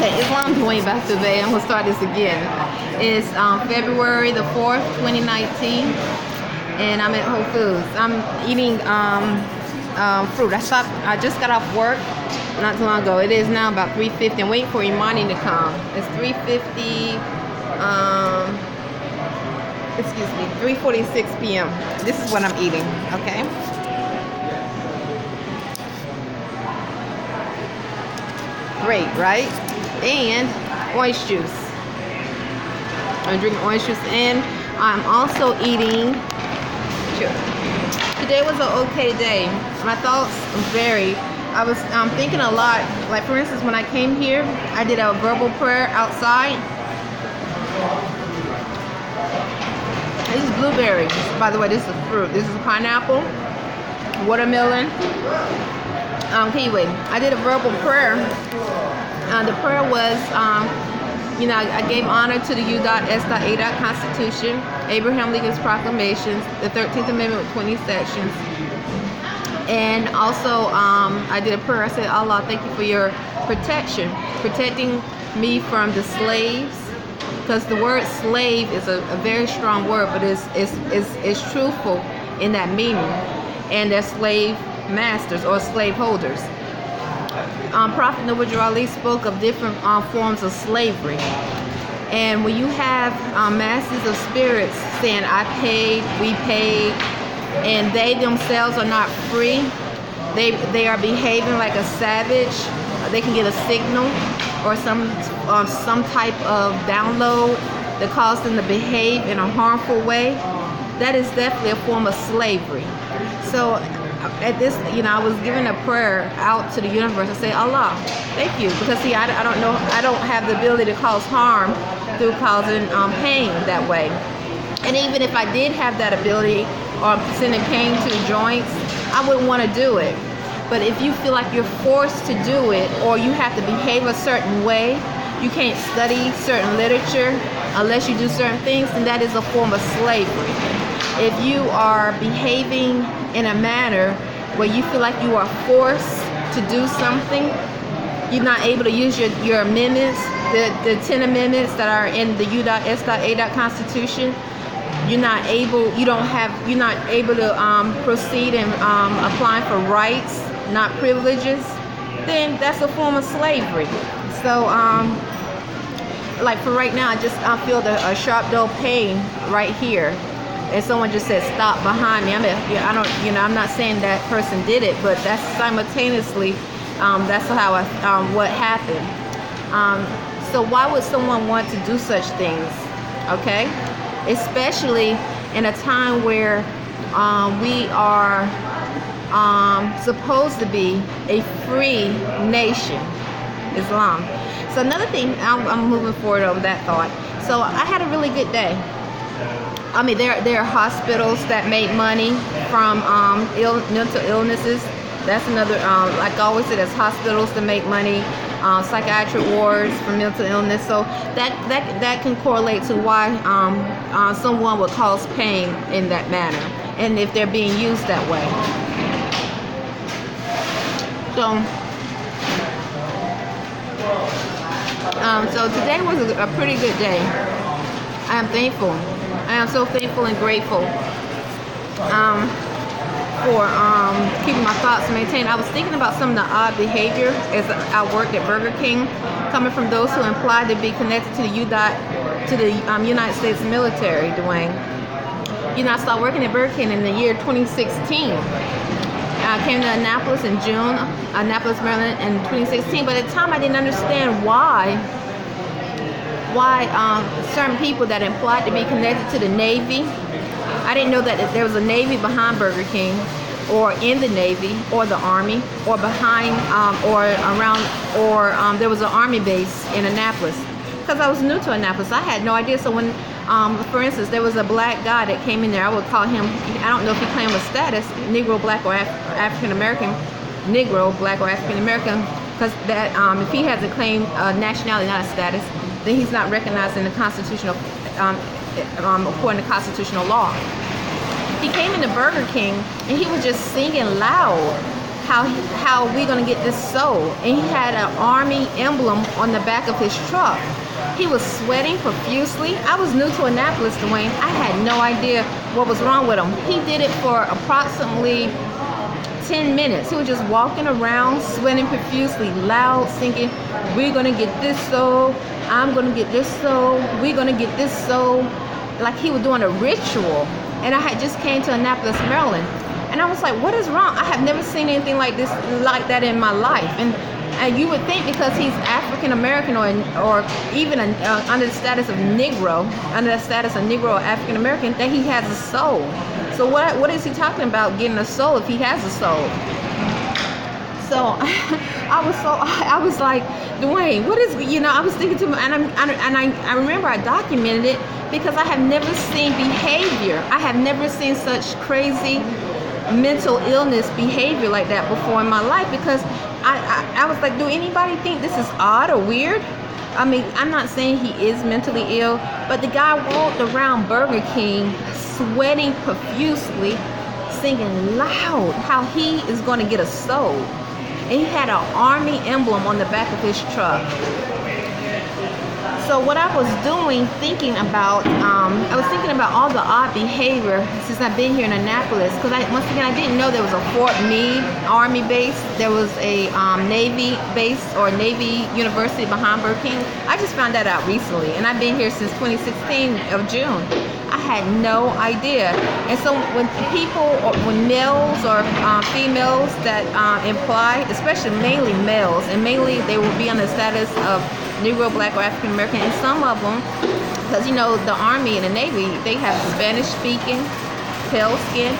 Okay, Islam Dewayne Byfield-Bey. I'm gonna start this again. It's February the 4th, 2019, and I'm at Whole Foods. I'm eating fruit. I just got off work not too long ago. It is now about 3:50. I'm waiting for Imani to come. It's 3:50. 3:46 p.m. This is what I'm eating. Okay. Great, right? And orange juice. I'm drinking orange juice, and I'm also eating. Today was an okay day. My thoughts vary. I was thinking a lot. Like, for instance, when I came here, I did a verbal prayer outside. This is blueberries. By the way, this is fruit. This is pineapple, watermelon, kiwi. I did a verbal prayer. The prayer was, I gave honor to the U.S.A. Constitution, Abraham Lincoln's proclamations, the 13th Amendment with 20 sections. And also, I did a prayer. I said, Allah, thank you for your protection, protecting me from the slaves. Because the word slave is a very strong word, but it's truthful in that meaning. And they're slave masters or slave holders. Prophet Noble Ali spoke of different forms of slavery. And when you have masses of spirits saying, I paid, we paid, and they themselves are not free, they are behaving like a savage. They can get a signal or some type of download that causes them to behave in a harmful way. That is definitely a form of slavery. So at this, I was giving a prayer out to the universe. I say, Allah, thank you, because see, I don't have the ability to cause harm through causing pain that way. And even if I did have that ability or sending pain to the joints, I wouldn't want to do it. But if you feel like you're forced to do it, or you have to behave a certain way, you can't study certain literature unless you do certain things, then that is a form of slavery. If you are behaving in a manner where you feel like you are forced to do something, you're not able to use your amendments, the 10 amendments that are in the U.S.A. Constitution, you're not able to proceed in applying for rights, not privileges, then that's a form of slavery. So, like for right now, I feel a sharp dull pain right here. And someone just said, stop behind me. I'm not saying that person did it, but that's simultaneously, that's how what happened. So why would someone want to do such things? Okay? Especially in a time where we are supposed to be a free nation, Islam. So another thing, I'm moving forward over that thought. So I had a really good day. I mean, there are hospitals that make money from mental illnesses. That's another, like I always say, there's hospitals that make money, psychiatric wards for mental illness. So that can correlate to why someone would cause pain in that manner, and if they're being used that way. So today was a pretty good day. I am thankful. I am so thankful and grateful for keeping my thoughts maintained. I was thinking about some of the odd behavior as I worked at Burger King, coming from those who implied to be connected to the United States military, Dewayne. I started working at Burger King in the year 2016. I came to Annapolis in June, Annapolis, Maryland in 2016. But at the time, I didn't understand why certain people that implied to be connected to the Navy. I didn't know that there was a Navy behind Burger King, or in the Navy, or the Army, or behind, or around, or there was an Army base in Annapolis. Because I was new to Annapolis, I had no idea. So when, for instance, there was a black guy that came in there, I would call him, I don't know if he claimed a status, Negro, Black, or African American, Negro, Black, or African American, because that if he hasn't claimed nationality, not a status, then he's not recognized in the constitutional, according to constitutional law. He came into Burger King and he was just singing loud. how we gonna get this soul. And he had an army emblem on the back of his truck. He was sweating profusely. I was new to Annapolis, Dewayne. I had no idea what was wrong with him. He did it for approximately 10 minutes. He was just walking around, sweating profusely, loud, singing, "We're gonna get this soul. I'm gonna get this soul. We're gonna get this soul." Like he was doing a ritual. And I had just came to Annapolis, Maryland. And I was like, what is wrong? I have never seen anything like this, like that in my life. And you would think because he's African American or even under the status of Negro, or African American, that he has a soul. So what is he talking about getting a soul if he has a soul? So I was like, Dewayne, what is, I was thinking to him, and I remember I documented it because I have never seen behavior. I have never seen such crazy mental illness behavior like that before in my life, because I was like, do anybody think this is odd or weird? I mean, I'm not saying he is mentally ill, but the guy walked around Burger King sweating profusely, singing loud how he is going to get a soul. And he had an army emblem on the back of his truck. So what I was doing, thinking about, I was thinking about all the odd behavior since I've been here in Annapolis. Because once again, I didn't know there was a Fort Meade Army base. There was a Navy base or Navy University behind Burger King. I just found that out recently, and I've been here since 2016 of June. I had no idea. And so when males or females that imply, especially mainly males, and mainly they will be on the status of Negro, Black, or African American, and some of them, because the Army and the Navy, they have Spanish speaking, pale skin.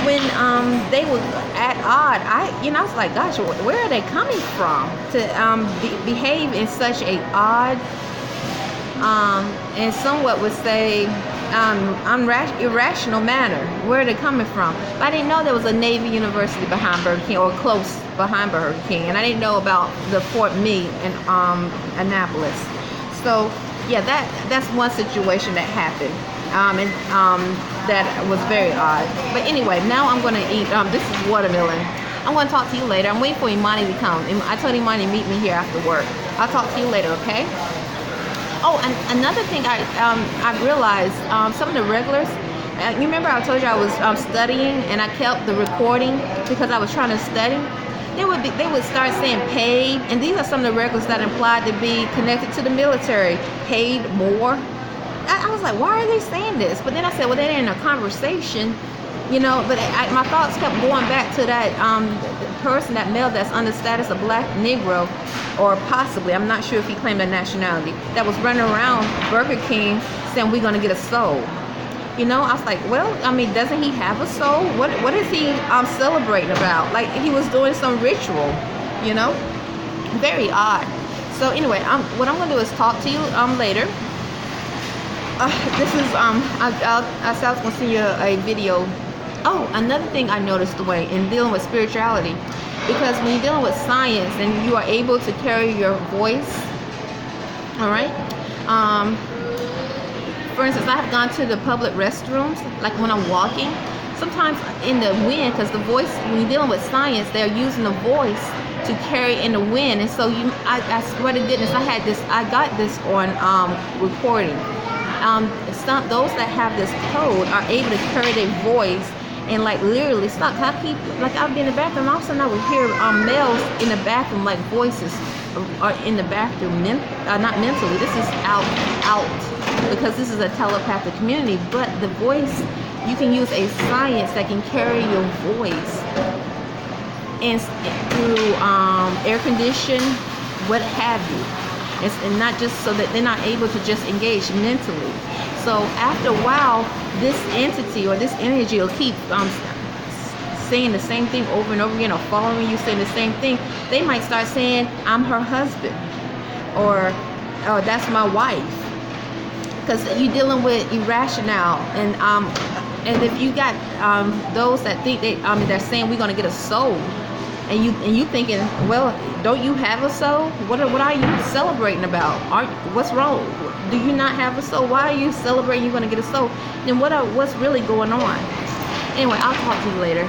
When they were at odd, I was like, gosh, where are they coming from to behave in such a odd, and somewhat would say irrational manner? Where are they coming from? But I didn't know there was a Navy University behind Burger King, or close behind Burger King, and I didn't know about the Fort Meade in Annapolis. So yeah, that's one situation that happened, and that was very odd. But anyway, now I'm going to eat. This is watermelon. I'm going to talk to you later. I'm waiting for Imani to come. I told Imani to meet me here after work. I'll talk to you later, okay? Oh, and another thing I realized, some of the regulars, you remember I told you I was studying and I kept the recording because I was trying to study? They would start saying paid, and these are some of the regulars that implied to be connected to the military, paid more. I was like, why are they saying this? But then I said, well, they're in a conversation, but my thoughts kept going back to that person, that male that's under status of Black, Negro, or possibly, I'm not sure if he claimed a nationality, that was running around Burger King saying we're going to get a soul. I was like, well, I mean, doesn't he have a soul? What is he celebrating about? Like he was doing some ritual, very odd. So anyway, what I'm going to do is talk to you later. This is I said I was going to send you a video. Oh, another thing I noticed, the way in dealing with spirituality, because when you're dealing with science and you are able to carry your voice, all right. For instance, I have gone to the public restrooms, like when I'm walking, sometimes in the wind, because the voice, when you're dealing with science, they're using the voice to carry in the wind. And so I swear to goodness, I got this on recording. Those that have this code are able to carry their voice and like literally stop. I'll be in the bathroom, all of a sudden I would hear males in the bathroom, like voices are in the bathroom, not mentally. This is out, because this is a telepathic community. But the voice, you can use a science that can carry your voice and through air condition, what have you. And not just so that they're not able to just engage mentally. So after a while, this entity or this energy will keep saying the same thing over and over again, or following you saying the same thing. They might start saying, I'm her husband, or that's my wife. Because you're dealing with irrational, and if you got those that think they're saying we're going to get a soul, and you thinking, well, don't you have a soul? What are you celebrating about? What's wrong? Do you not have a soul? Why are you celebrating you're going to get a soul? Then what's really going on? Anyway, I'll talk to you later.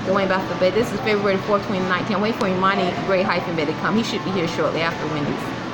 Dewayne Byfield-Bey. This is February 4th, 2019. I'm waiting for Imani Gray-Bey to come. He should be here shortly after Wendy's.